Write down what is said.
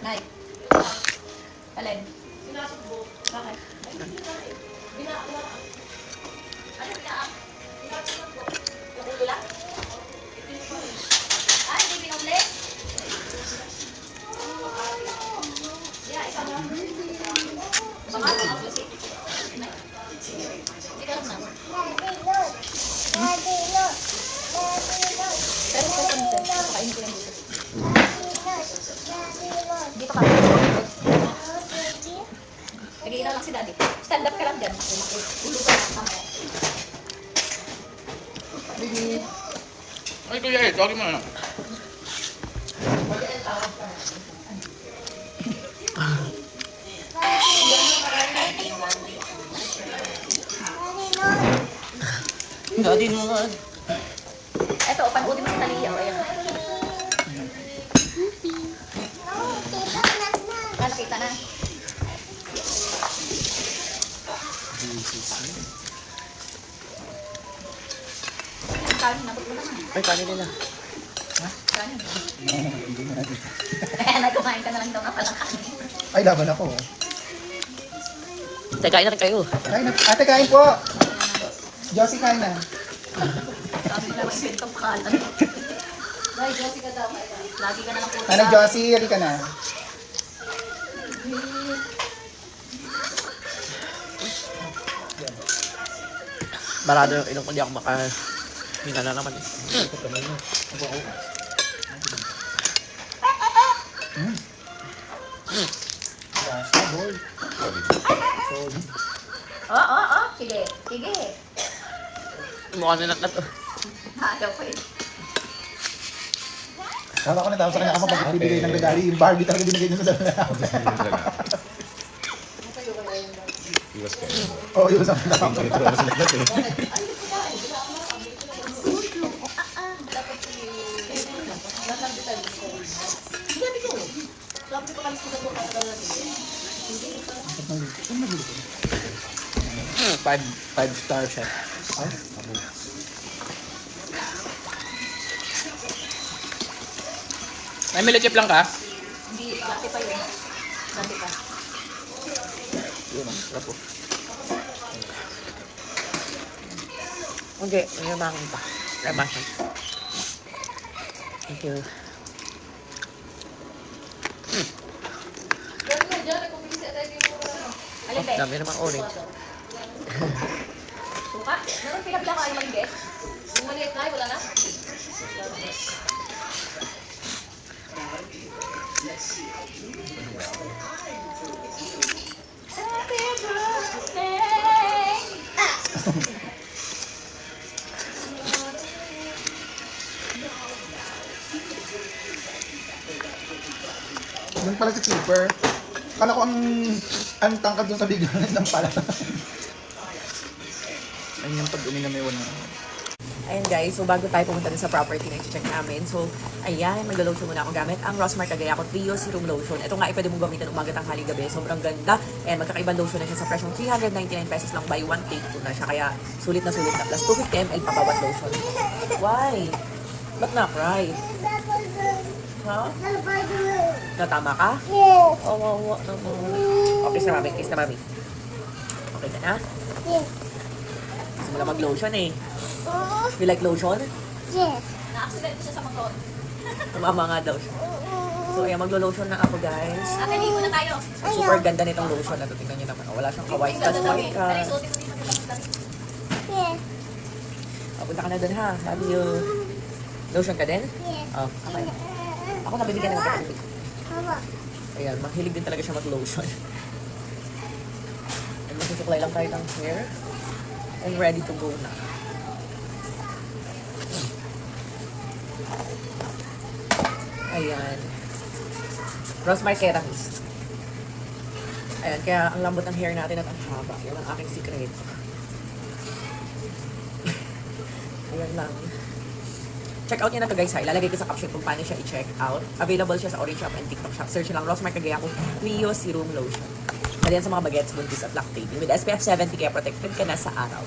Nay. Alin? Bakit? Ano pinaak? Yung ulo lang? Ay, hindi pinumli? Yeah, ikaw lang. Baka, baka pusi. Ikaw na. Pero ito kami sir. Pakain ko lang dito. Dito ka. Nag-iinom lang si daddy. Stand up ka lang dyan. Ulo ka lang. Baby. Ay, kuya eh. Tawagin mo na. Daddy naman. Eto, panoodin mo si Talia. Ayan. Ah, nakita na. Kanin, nabot mo naman. Ay, kanin nila. Kanin. Ayan, kumain ka na lang daw na pala kanin. Ay, laban ako. Kain na rin kayo. Kain na. Ate, kain po. Josie, kain na. Sabi na lang yung kalan. Dahil, Josie ka daw. Lagi ka na lang po. Ano, Josie, halika na. Barado yung ilong ko, di ako Hina na naman eh. Boy. Oo. Sige. Sige. Mukha nila na to. Ayaw ko eh. Kala ko na tapos sa kanya ako pagbibigay ng regalo. Yung Barbie talaga binigay niya sa dalawa. Iwas kayo. Oo, yun sa mga. Five-star chef. Ay, may chip lang ka? Hindi, dati pa yun. Dati pa. Yun ang sarap po. Okay, may makakita pa. Tama siya. Thank you. Alin, be? Dami naman orange. Suka? Meron pinabila ka yung maliit? Yung maliit na, wala na? Happy birthday! Doon pala si Clipper. Kala ko ang tangkad doon sa biganan ng pala. Ayun yung pag-umi na may wala. Ayan guys, so bago tayo pumunta din sa property na i-check namin. So, ayan, maglo-lotion muna ako gamit ang Rossmart Cagayaco Trio Serum Lotion. Ito nga ay pwede mong gamitin umaga, tanghali, gabi. Sobrang ganda. And magkakaibang lotion na siya sa presyong 399 pesos lang, buy one take two na siya. Kaya sulit na sulit na. Plus 250 ml pa bawat lotion. Why? Ba't na-cry? Ha? Natama ka? Yes. Oh, naman. Okay, kiss na mami. Kiss na mami. Okay ka na? Yes. Gusto mo na mag-lotion eh. You like lotion? Yes. Na-accident siya sa motor. Tumama nga daw siya. So, ayan, maglo-lotion na ako, guys. Nakaligo na tayo. Super ganda nitong lotion na to. Tingnan nyo naman. Oh, wala siyang ka-white cast, white Tara, cast. isuotin mo dito. Yes. Punta ka na dun ha. Love you. Lotion ka din? Yes. Oh, okay. Ako nabibigyan naman ka. Mama. Ayan, mahilig din talaga siya mag-lotion. And masusuklay lang tayo ng hair. And ready to go na. Ayan. Rosemary Keramist. Ayan, kaya ang lambot ng hair natin at ang haba. Yan ang aking sikreto. Ayan lang. Check out niya na to guys ha. Ilalagay ko sa caption kung paano siya i-check out. Available siya sa Orange Shop and TikTok Shop. Search lang Rosemary Cagayaco Trio Serum Lotion. Dali yan sa mga bagets, buntis at lactating. With SPF 70 kaya protected ka na sa araw.